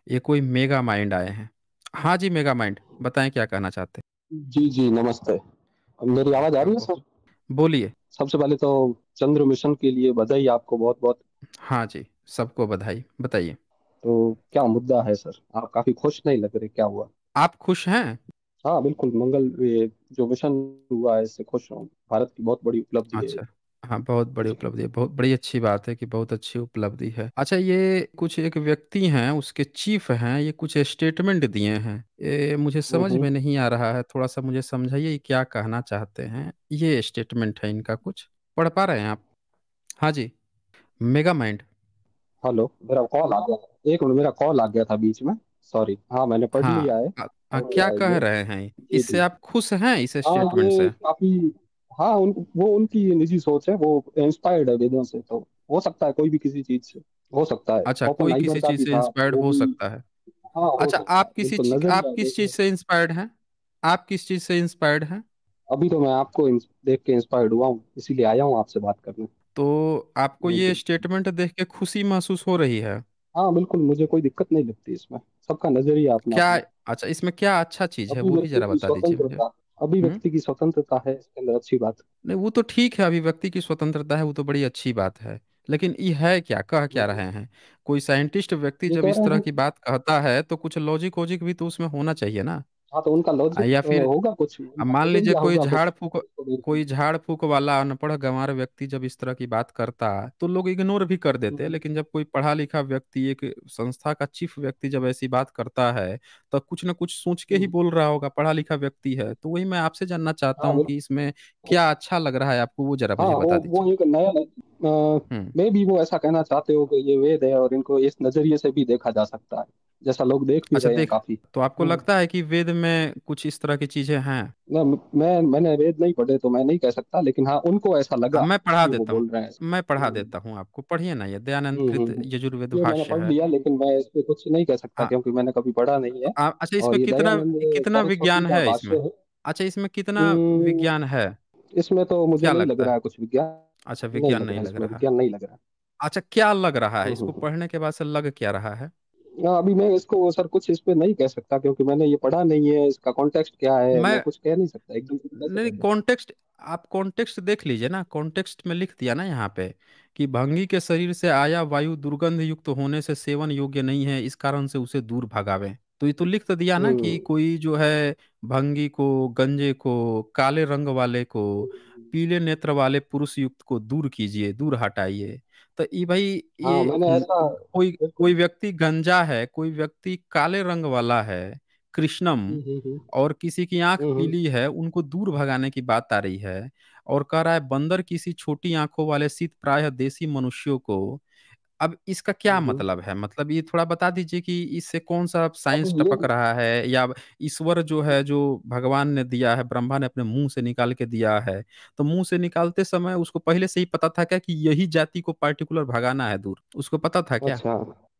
ये कोई mega mind आए हैं। हाँ जी, मेगा माइंड, बताएं क्या कहना चाहते जी, जी, नमस्ते। मेरी हैं। आवाज़ आ हाँ, रही है सर? बोलिए। सबसे पहले तो चंद्र मिशन के लिए बधाई आपको बहुत-बहुत। हाँ जी, सबको बधाई, बताइए। तो क्या मुद्दा है सर? आप काफ़ी खुश नहीं लग रहे, क्या हुआ? आप खुश हैं? हाँ, बिल्कुल मंगल ये जो मिशन हुआ है इससे खुश हूँ। भारत की बहुत बड़ी उपलब्धि है ये। अच्छा। हाँ, बहुत बड़ी जी। उपलब्धि है, बहुत बड़ी अच्छी बात है कि बहुत अच्छी उपलब्धि है। अच्छा, ये कुछ एक व्यक्ति हैं, उसके चीफ हैं, ये कुछ स्टेटमेंट दिए हैं। ये मुझे हुँ, समझ हुँ। में नहीं आ रहा है, थोड़ा सा मुझे समझाइए ये क्या कहना चाहते हैं। ये स्टेटमेंट है इनका, कुछ पढ़ पा रहे हैं आप? हाँ जी, मेगा माइंड। हेलो, मेरा कॉल आ गया था। 1 मिनट मेरा कॉल आ गया था बीच में, सॉरी। हाँ, मैंने पढ़ हाँ। लिया है। और क्या कह ये रहे हैं? जी, इससे जी। आप खुश हैं, इस हाँ, स्टेटमेंट ये से? काफ़ी हाँ, वो उनकी निजी सोच है, वो इंस्पायर्ड है वेदों से, तो हो सकता है कोई भी किसी चीज़ से, हो सकता है। अच्छा, कोई ओपेनहाइमर किसी का चीज भी से था, इंस्पायर्ड वो हो भी सकता है। हाँ, हो अच्छा, सकता है, बिल्कुल आप नज़रिया किस चीज देखिए। से इंस्पायर्ड हैं? आप किस चीज से इंस्पायर्ड हैं? अभी तो मैं आपको देख के इंस्पायर्ड हुआ हूँ, इसीलिए आया हूँ आपसे बात करने। तो आपको ये जी। स्टेटमेंट देख के खुशी महसूस हो रही है? हाँ, बिल्कुल मुझे कोई दिक्कत नहीं लगती इसमें, सबका नज़रिया क्या? अपना-अपना। अच्छा, इसमें क्या अच्छा चीज है वो भी अभिव्यक्ति जरा की बता दीजिए मुझे। स्वतंत्रता हम्म। अभिव्यक्ति की स्वतंत्रता है इसके अंदर अच्छी बात। नहीं, वो तो ठीक है, अभिव्यक्ति की स्वतंत्रता है, वो तो बड़ी अच्छी बात है। लेकिन ये है क्या, कह क्या हुँ, रहे हैं? कोई साइंटिस्ट व्यक्ति ये जब कह इस रहे तरह हैं की बात कहता है तो कुछ लॉजिक वॉजिक भी तो उसमें होना चाहिए ना। हाँ, तो उनका लॉजिक या फिर होगा कुछ, अब उनका मान लीजिए नज़रिया होगा कुछ उसको देख के। कोई झाड़ फूक वाला अनपढ़ गंवार व्यक्ति जब इस तरह की बात करता तो लोग इग्नोर भी कर हुँ, देते, हुँ, लेकिन जब कोई पढ़ा लिखा व्यक्ति, एक संस्था का चीफ व्यक्ति जब ऐसी बात करता है तो कुछ ना कुछ सोच के ही हुँ। बोल रहा होगा, पढ़ा लिखा व्यक्ति है। तो वही मैं आपसे जानना चाहता हाँ, हूँ कि इसमें क्या अच्छा लग रहा है आपको, वो जरा हाँ, मुझे बता वो दीजिए। एक नया हम्म। मे बी वो ऐसा कहना चाहते हो कि ये वेद है और इनको इस नज़रिए से भी देखा जा सकता है, जैसा लोग देख भी अच्छा, रहे हैं देख, काफ़ी। तो आपको हुँ। लगता है कि वेद में कुछ इस तरह की चीजें हैं? ना मैंने वेद नहीं पढ़े तो मैं नहीं कह सकता, लेकिन हाँ, उनको ऐसा लगा मैं पढ़ा इसलिए वो देता हूँ, बोल रहे हैं ऐसा। मैं पढ़ा हुँ, देता हूँ आपको, पढ़िए ना, ये दयानंद हुँ, हुँ, कृत हुँ। यजुर्वेद ये मैंने भाष्य पढ़ है। लिया लेकिन मैं इस पे कुछ नहीं कह सकता हाँ। क्योंकि मैंने कभी पढ़ा नहीं है। अच्छा, और इसमें ये कितना दयानंद कितना सरस्वती विज्ञान का है भाष्य इसमें? है। अच्छा, इसमें कितना उम, विज्ञान है? इसमें तो मुझे क्या नहीं लग लगता रहा है? है कुछ विज्ञान अच्छा, नहीं विज्ञान लग रहा नहीं है, लग इसमें रहा। विज्ञान नहीं लग रहा है। अच्छा, क्या लग रहा है? हुँ, हुँ, इसको हुँ। पढ़ने के बाद से लग क्या रहा है? अभी मैं इसको सर कुछ इस पे नहीं कह सकता क्योंकि मैंने ये पढ़ा नहीं है, इसका कॉन्टेक्स्ट क्या है, मैं मैं कुछ कह नहीं सकता, एकदम से कैसे नहीं, कह दूँ? कॉन्टेक्स्ट, आप कॉन्टेक्स्ट देख लीजिए ना, कॉन्टेक्स्ट में लिख दिया ना यहाँ पे कि भंगी के शरीर से आया वायु दुर्गंध युक्त होने से सेवन योग्य नहीं है, इस कारण से उसे दूर भगावें। तो ये तो लिख तो दिया ना कि हुँ। कोई जो है भंगी को, गंजे को, काले रंग वाले को, पीले नेत्र वाले पुरुष युक्त को दूर कीजिए, दूर हटाइए। तो ये भाई, हाँ, ये मैंने ऐसा कोई बिल्कुल। कोई व्यक्ति गंजा है, कोई व्यक्ति काले रंग वाला है, कृष्णम, हुँ, हुँ, हुँ। और किसी की आंख हुँ, हुँ। पीली है, उनको दूर भगाने की बात आ रही है। और कह रहा है बंदर किसी छोटी आंखों वाले शीत प्राय देसी मनुष्यों को। अब इसका क्या हुँ, हुँ। मतलब है? मतलब ये थोड़ा बता दीजिए कि इससे कौन सा अब साइंस ये टपक रहा है, या ईश्वर जो है, जो भगवान ने दिया है, ब्रह्मा ने अपने मुंह से निकाल के दिया है, तो मुंह से निकालते समय उसको पहले से ही पता था क्या कि यही जाति को पार्टिकुलर भगाना है दूर? उसको पता था क्या? अच्छा,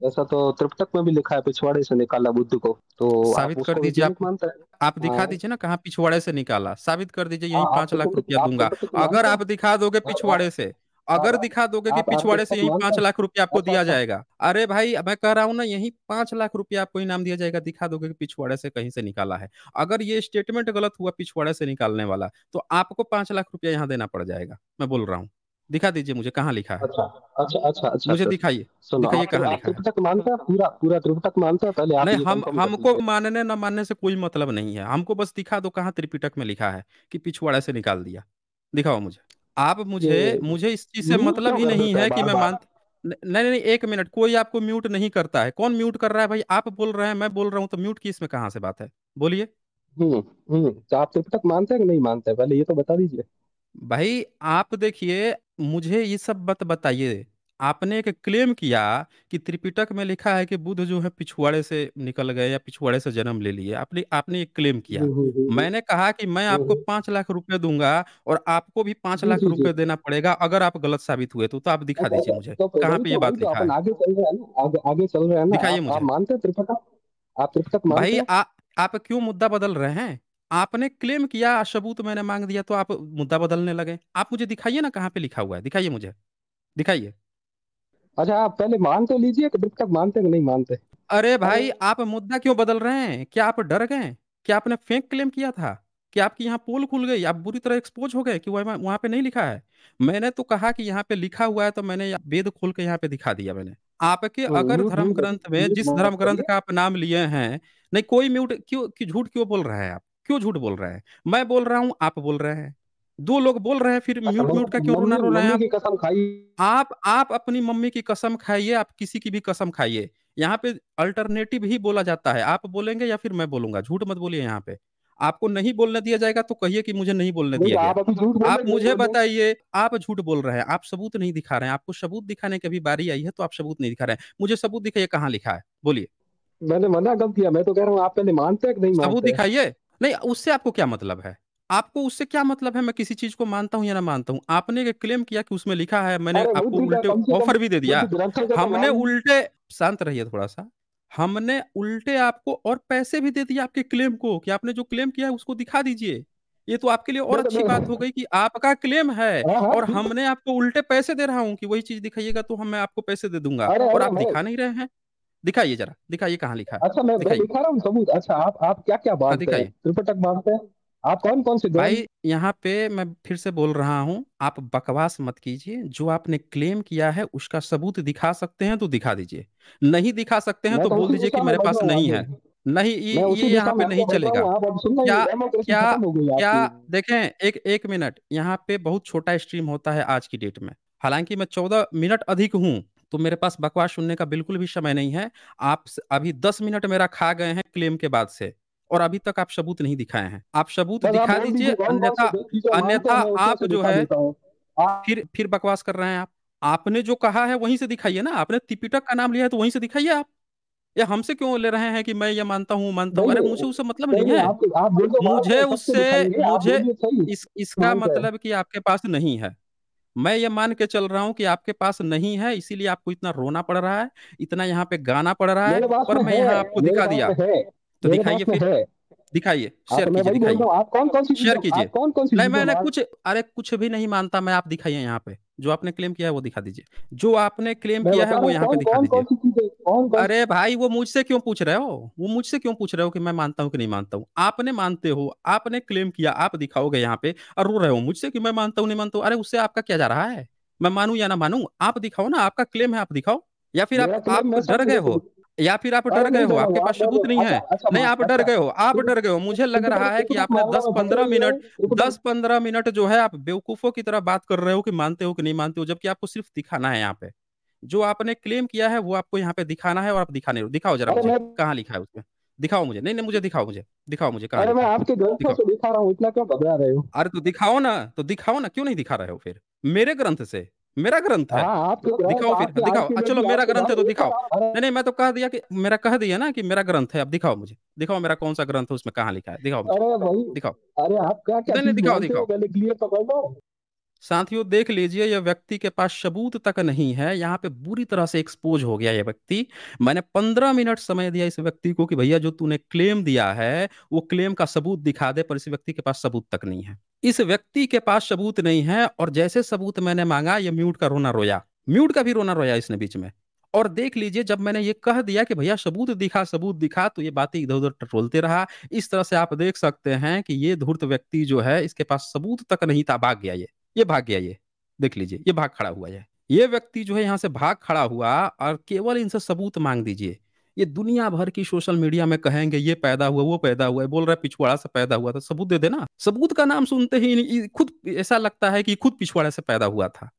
ऐसा तो त्रिपिटक में भी लिखा है पिछवाड़े से निकाला बुद्ध को, तो आप साबित कर उसको दीजिए वैज्ञानिक आप। मानते हैं? आप दिखा हाँ, दीजिए ना कहाँ पिछवाड़े से निकाला, साबित कर दीजिए, यही हाँ, 5 लाख रुपया आप दूंगा। त्रिपिटक अगर मानते हैं? आप दिखा दोगे पिछवाड़े से, अगर आप दिखा दोगे कि आप पिछवाड़े से त्रिपिटक यही मानते पांच हैं? लाख रुपया आपको अच्छा, दिया अच्छा। जाएगा, अरे भाई मैं कह रहा हूं ना, यही 5 लाख रुपया आपको इनाम दिया जाएगा, दिखा दोगे कि पिछवाड़े से कहीं से निकाला है। अगर ये स्टेटमेंट गलत हुआ पिछवाड़े से निकालने वाला, तो आपको 5 लाख रुपया यहाँ देना पड़ जाएगा, मैं बोल रहा हूँ। दिखा दीजिए मुझे कहाँ लिखा है, अच्छा, अच्छा, अच्छा, अच्छा मुझे सर। दिखाइए। सुनो, दिखाइए कहाँ आप लिखा है। त्रिपिटक मानते हैं? पूरा पूरा त्रिपिटक मानते हैं? पहले आप नहीं, ये हम कन्फर्म कर हमको दीजिए। मानने न मानने से कोई मतलब नहीं है, हमको बस दिखा दो कहाँ त्रिपिटक में लिखा है कि पिछवाड़े से निकाल दिया। दिखाओ मुझे। आप मुझे ये मुझे इस चीज से म्यूट मतलब क्यों ही कर नहीं देते हैं है कि मैं बार-बार? मान। नहीं नहीं नहीं, एक मिनट, कोई आपको म्यूट नहीं करता है। कौन म्यूट कर रहा है भाई? आप बोल रहे हैं, मैं बोल रहा हूँ, तो म्यूट की इसमें कहाँ से बात है? बोलिए। हुँ, हुँ। तो आप त्रिपिटक मानते हैं कि नहीं मानते हैं? पहले ये तो बता दीजिए। भाई आप देखिए, मुझे ये सब बात बताइए। आपने एक क्लेम किया कि त्रिपिटक में लिखा है कि बुद्ध जो है पिछवाड़े से निकल गए या पिछवाड़े से जन्म ले लिए, आपने आपने एक क्लेम किया। हुँ, हुँ, हुँ, हुँ। मैंने कहा कि मैं हुँ, आपको हुँ। 5 लाख रुपए दूंगा, और आपको भी पांच जी, लाख जी, जी। रुपए देना पड़ेगा अगर आप गलत साबित हुए तो आप दिखा अच्छा, दीजिए अच्छा। मुझे तो फिर कहाँ पे ये वही बात तो लिखा अपन है। आगे चल रहे हैं ना, आगे आगे चल रहे हैं ना। दिखाइए आप मुझे। मानते हैं त्रिपिटक? आप त्रिपिटक मानते भाई हैं? आप क्यों मुद्दा बदल रहे हैं? आपने क्लेम किया, सबूत मैंने मांग दिया, तो आप मुद्दा बदलने लगे। आप मुझे दिखाइए ना कहाँ पे लिखा हुआ है, दिखाइए मुझे, दिखाइए। अच्छा, आप पहले मान तो लीजिए कि त्रिपिटक मानते हैं कि नहीं मानते? अरे अरे भाई आप मुद्दा क्यों बदल रहे हैं? क्या आप डर गए? क्या आपने फेक क्लेम किया था? कि आपकी यहाँ पोल खुल गई, आप बुरी तरह एक्सपोज हो गए कि वहाँ वहाँ पे नहीं लिखा है? मैंने तो कहा कि यहाँ पे लिखा हुआ है, तो मैंने वेद खोल के यहाँ पे दिखा दिया मैंने। आपके अगर म्यूट धर्म म्यूट ग्रंथ में, म्यूट जिस धर्म मत ग्रंथ करिए। का आप नाम लिए हैं, नहीं कोई म्यूट क्यों, झूठ क्यों बोल रहे हैं आप? क्यों झूठ बोल रहे हैं? मैं बोल रहा हूँ, आप बोल रहे हैं, दो लोग बोल रहे हैं, फिर अच्छा म्यूट म्यूट का क्यों रोना मम्मी रो रहे हैं मम्मी आप? की कसम खाई। आप अपनी मम्मी की कसम खाइए, आप किसी की भी कसम खाइए। यहाँ पे अल्टरनेटिव ही बोला जाता है, आप बोलेंगे या फिर मैं बोलूंगा, झूठ मत बोलिए यहाँ पे। आपको नहीं बोलने दिया जाएगा तो कहिए कि मुझे नहीं बोलने नहीं दिया गया। आप अभी झूठ आप बोले, झूठ मुझे बोले। बताइए, आप झूठ बोल रहे हैं, आप सबूत नहीं दिखा रहे हैं, आपको सबूत दिखाने की अभी बारी आई है तो आप सबूत नहीं दिखा रहे हैं। मुझे सबूत दिखाइए, कहाँ लिखा है, बोलिए। मैंने मना कब किया? मैं तो कह रहा हूँ आप पहले मानते हैं कि नहीं सबूत मानते? दिखाइए। नहीं, उससे आपको क्या मतलब है? आपको उससे क्या मतलब है मैं किसी चीज को मानता हूं या ना मानता हूं? आपने क्लेम किया कि उसमें लिखा है, मैंने अरे आपको बुद्धि का उल्टे कम से कम ऑफर भी दे दिया। बुद्धि ग्रंथों का तो हमने मान। उल्टे, शांत रहिए थोड़ा सा। हमने उल्टे आपको और पैसे भी दे दिए आपके क्लेम को, कि आपने जो क्लेम किया है उसको दिखा दीजिए। ये तो आपके लिए और मैं तो अच्छी बात हो गई कि आपका क्लेम है, हाँ हाँ और ठीक है। हमने आपको उल्टे पैसे दे रहा हूं कि वही चीज दिखाइएगा तो हम मैं आपको पैसे दे दूंगा, अरे और अरे आप मैं, दिखा नहीं रहे हैं। दिखाइए जरा, दिखाइए कहाँ लिखा है। अच्छा मैं दिखाइए। दिखा रहा हूँ सबूत। अच्छा आप क्या क्या हाँ मानते हैं? दिखाइए। त्रिपिटक मानते हैं? आप कौन कौन से ग्रंथ? भाई यहाँ पे मैं फिर से बोल रहा हूँ, आप बकवास मत कीजिए। जो आपने क्लेम किया है उसका सबूत दिखा सकते हैं तो दिखा दीजिए, नहीं दिखा सकते हैं मैं तो तो बोल उसी दीजिए कि दिशा में मेरे बढ़ पास रहा हूँ नहीं आगे। है। नहीं, मैं ये उसी यहाँ दिशा पे में नहीं आगे बढ़ रहा चलेगा। हूँ। आप अब सुन रहे हैं, क्या डेमोक्रेसी क्या खत्म हो गई क्या आपकी। देखें, एक एक मिनट, यहाँ पे बहुत छोटा स्ट्रीम होता है आज की डेट में। हालांकि मैं 14 मिनट अधिक हूँ, तो मेरे पास बकवास सुनने का बिल्कुल भी समय नहीं है। आप अभी 10 मिनट मेरा खा गए हैं क्लेम के बाद से, और अभी तक आप सबूत नहीं दिखाए हैं। आप सबूत बस आप दिखा बोल दीजिए, दीजिए कौन कौन से अन्यथा, चीजें मानते हैं, अन्यथा मैं उसमें आप से जो दिखा है, देता हूँ। आप फिर बकवास कर रहे हैं आप। आपने जो कहा है वहीं से दिखाइए ना, आपने त्रिपिटक का नाम लिया है तो वहीं से दिखाइए आप। या हमसे क्यों ले रहे हैं कि मैं ये मानता हूँ? नहीं अरे नहीं मुझे उससे मतलब नहीं नहीं नहीं, है। आप जो जो मानते मुझे हैं सबसे उससे, दिखाएंगे। आप मुझे बोलिए सही इसका मानते हैं। मतलब कि आपके पास नहीं है। मैं ये मान के चल रहा हूँ कि आपके पास नहीं है, इसीलिए आपको इतना रोना पड़ रहा है, इतना यहाँ पे गाना पड़ रहा है। मेरे पास पर में मैं है। यहाँ आपको मेरे दिखा पास दिया। में है। तो मेरे दिखाइए पास में फिर, है। दिखाइए, हाँ शेयर तो मैं कीजिए, वही बोल दिखाइए, रहा हूँ। शेयर कीजिए। आप कौन कौन सी नहीं, चीजें मैंने मान। कुछ, अरे कुछ भी नहीं मानता मैं, आप दिखाइए यहाँ पे। जो आपने क्लेम किया है वो दिखा दीजिए, जो आपने क्लेम मैं किया है बता रहा वो हूँ यहाँ पे कौन दिखा कौन दीजिए। कौन सी चीजें, कौन कौन। अरे भाई वो मुझसे क्यों पूछ रहे हो? वो मुझसे क्यों पूछ रहे हो कि मैं मानता हूँ कि नहीं मानता हूँ? आपने मानते हो, आपने क्लेम किया, आप दिखाओगे यहाँ पे, और रो रहे हो मुझसे कि मैं मानता हूँ नहीं मानता हूँ। अरे उससे आपका क्या जा रहा है? मैं मानूं या ना मानूं, आप दिखाओ ना, आपका क्लेम है, आप दिखाओ। या फिर मेरा आप क्लेम मैं डर सब गए जगह हो, पे। या फिर आप डर अरे गए नहीं हो, डरा आपके हूँ, आप पास डर रहे सबूत हो। नहीं अच्छा है। अच्छा नहीं, आप डर अच्छा। गए हो, आप डर गए हो, मुझे लग त्रिपिटक रहा है कि त्रिपिटक आपने मामला दस में पकड़े पंद्रह हुए मिनट हैं। त्रिपिटक 10-15 मिनट जो है आप बेवकूफों की तरह बात कर रहे हो कि मानते हो कि नहीं मानते हो, जबकि आपको सिर्फ दिखाना है यहाँ पे। जो आपने क्लेम किया है वो आपको यहाँ पे दिखाना है, और आप दिखा नहीं रहे हो। दिखाओ जरा अरे मुझे, मैं कहाँ लिखा है उसमें। दिखाओ मुझे, नहीं नहीं मुझे दिखाओ, मुझे दिखाओ, मुझे कहाँ अरे मैं लिखा है। आपके ग्रंथों दिखाओ। से दिखा रहा हूँ, इतना क्यों घबरा रहे हो? अरे तो दिखाओ ना, तो दिखाओ ना, क्यों नहीं दिखा रहे हो फिर? मेरे ग्रंथ से, मेरा ग्रंथ है। हाँ आपके ग्रंथ, दिखाओ फिर, आपके दिखाओ, चलो अल्टीमेटली मेरा आपके ग्रंथ है तो भाई एक दिखाओ। बार। नहीं नहीं, मैं तो कह दिया कि मेरा, कह दिया ना कि मेरा ग्रंथ है, अब दिखाओ मुझे, दिखाओ मेरा कौन सा ग्रंथ है, उसमें कहाँ लिखा है, दिखाओ मुझे। अरे भाई, दिखाओ। अरे आप क्या क्या नहीं नहीं, चीज दिखाओ मानते हो दिखाओ। पहले क्लियर तो कर दो। साथियों देख लीजिए, यह व्यक्ति के पास सबूत तक नहीं है, यहाँ पे बुरी तरह से एक्सपोज हो गया यह व्यक्ति। मैंने 15 मिनट समय दिया इस व्यक्ति को कि भैया जो तूने क्लेम दिया है वो क्लेम का सबूत दिखा दे, पर इस व्यक्ति के पास सबूत तक नहीं है। इस व्यक्ति के पास सबूत नहीं है, और जैसे सबूत मैंने मांगा, ये म्यूट का रोना रोया, म्यूट का भी रोना रोया इसने बीच में। और देख लीजिए, जब मैंने ये कह दिया कि भैया सबूत दिखा, सबूत दिखा, तो ये बातें इधर उधर टटोलते रहा। इस तरह से आप देख सकते हैं कि ये धूर्त व्यक्ति जो है, इसके पास सबूत तक नहीं था, भाग गया ये भाग गया ये। देख लीजिए, ये भाग खड़ा हुआ है। ये व्यक्ति जो है यहाँ से भाग खड़ा हुआ, और केवल इनसे सबूत मांग दीजिए। ये दुनिया भर की सोशल मीडिया में कहेंगे ये पैदा हुआ, वो पैदा हुआ है, बोल रहा है पिछवाड़ा से पैदा हुआ था, सबूत दे देना। सबूत का नाम सुनते ही खुद ऐसा लगता है कि खुद पिछवाड़े से पैदा हुआ था।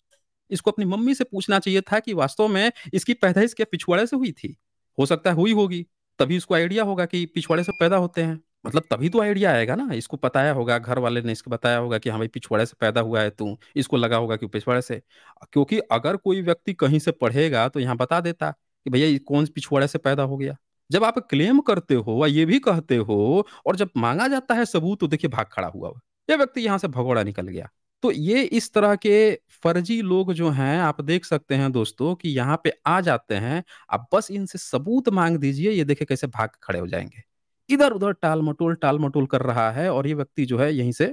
इसको अपनी मम्मी से पूछना चाहिए था कि वास्तव में इसकी पैदाइश क्या पिछवाड़े से हुई थी? हो सकता है हुई होगी, तभी इसको आइडिया होगा कि पिछवाड़े से पैदा होते हैं। मतलब तभी तो आइडिया आएगा ना, इसको बताया होगा, घर वाले ने इसको बताया होगा कि हाँ भाई पिछवाड़े से पैदा हुआ है तू, इसको लगा होगा कि पिछवाड़े से। क्योंकि अगर कोई व्यक्ति कहीं से पढ़ेगा तो यहाँ बता देता कि भैया ये कौन पिछवाड़े से पैदा हो गया। जब आप क्लेम करते हो, ये भी कहते हो, और जब मांगा जाता है सबूत, तो देखिए भाग खड़ा हुआ। यह व्यक्ति यहाँ से भगोड़ा निकल गया। तो ये इस तरह के फर्जी लोग जो हैं, आप देख सकते हैं दोस्तों कि यहाँ पे आ जाते हैं। आप बस इनसे सबूत मांग दीजिए, ये देखे कैसे भाग खड़े हो जाएंगे। इधर उधर टाल मटोल कर रहा है, और ये व्यक्ति जो है यहीं से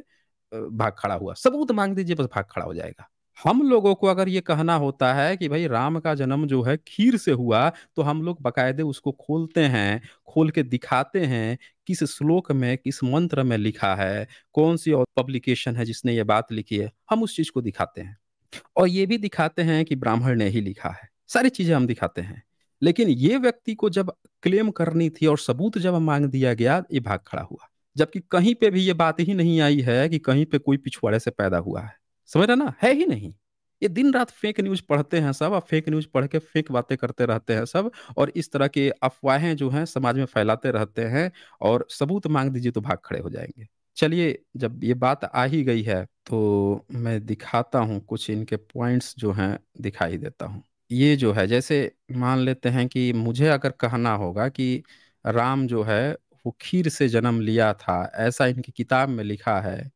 भाग खड़ा हुआ। सबूत मांग दीजिए, बस भाग खड़ा हो जाएगा। हम लोगों को अगर ये कहना होता है कि भाई राम का जन्म जो है खीर से हुआ, तो हम लोग बकायदे उसको खोलते हैं, खोल के दिखाते हैं, किस श्लोक में, किस मंत्र में लिखा है, कौन सी और पब्लिकेशन है जिसने ये बात लिखी है, हम उस चीज को दिखाते हैं। और ये भी दिखाते हैं कि ब्राह्मण ने ही लिखा है, सारी चीजें हम दिखाते हैं। लेकिन ये व्यक्ति को जब क्लेम करनी थी और सबूत जब मांग दिया गया, ये भाग खड़ा हुआ। जबकि कहीं पे भी ये बात ही नहीं आई है कि कहीं पे कोई पिछवाड़े से पैदा हुआ है। समझ रहे ना, है ही नहीं। ये दिन रात फेक न्यूज पढ़ते हैं सब, और फेक न्यूज पढ़ के फेक बातें करते रहते हैं सब, और इस तरह के अफवाहें जो हैं समाज में फैलाते रहते हैं। और सबूत मांग दीजिए तो भाग खड़े हो जाएंगे। चलिए, जब ये बात आ ही गई है तो मैं दिखाता हूँ कुछ इनके पॉइंट्स जो हैं, दिखाई देता हूँ। ये जो है, जैसे मान लेते हैं कि मुझे अगर कहना होगा कि राम जो है वो खीर से जन्म लिया था, ऐसा इनकी किताब में लिखा है,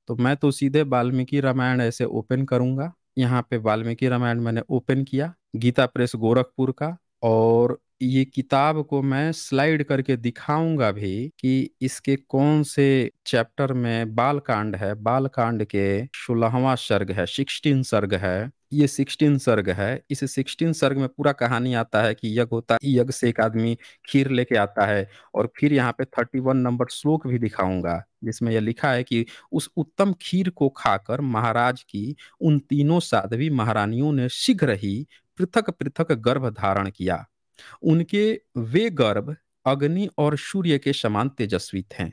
तो मैं तो सीधे वाल्मीकि रामायण ऐसे ओपन करूंगा। यहाँ पे वाल्मीकि रामायण मैंने ओपन किया, गीता प्रेस गोरखपुर का। और ये किताब को मैं स्लाइड करके दिखाऊंगा भी कि इसके कौन से चैप्टर में बाल कांड है। बाल कांड के 16वां सर्ग है, 16 सर्ग है। ये 16 सर्ग है। इस 16 सर्ग में पूरा कहानी आता है कि यज्ञ होता है, यज्ञ से एक आदमी खीर लेके आता है। और फिर यहाँ पे 31 नंबर श्लोक भी दिखाऊंगा, जिसमें यह लिखा है कि उस उत्तम खीर को खाकर महाराज की उन तीनों साध्वी महारानियों ने शीघ्र ही पृथक पृथक गर्भ धारण किया। उनके वे गर्भ अग्नि और सूर्य के समान तेजस्वी थे।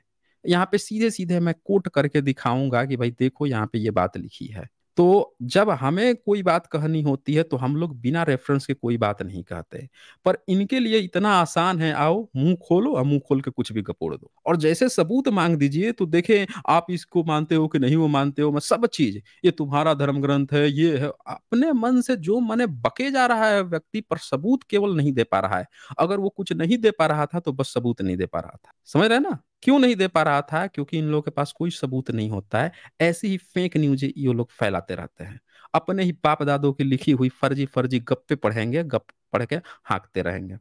यहाँ पे सीधे सीधे मैं कोट करके दिखाऊंगा कि भाई देखो यहाँ पे ये बात लिखी है। तो जब हमें कोई बात कहनी होती है तो हम लोग बिना रेफरेंस के कोई बात नहीं कहते। पर इनके लिए इतना आसान है, आओ मुंह खोलो और मुंह खोल के कुछ भी गपोड़ दो, और जैसे सबूत मांग दीजिए तो देखें आप इसको मानते हो कि नहीं वो मानते हो, मैं सब चीज, ये तुम्हारा धर्म ग्रंथ है, ये है, अपने मन से जो मने बके जा रहा है व्यक्ति, पर सबूत केवल नहीं दे पा रहा है। अगर वो कुछ नहीं दे पा रहा था तो बस सबूत नहीं दे पा रहा था। समझ रहे हैं ना, क्यों नहीं दे पा रहा था? क्योंकि इन लोगों के पास कोई सबूत नहीं होता है। ऐसी ही फेक न्यूज ये लोग फैलाते रहते हैं। अपने ही बाप दादों की लिखी हुई फर्जी फर्जी गप्पे पढ़ेंगे, गप पढ़ के हाँकते रहेंगे।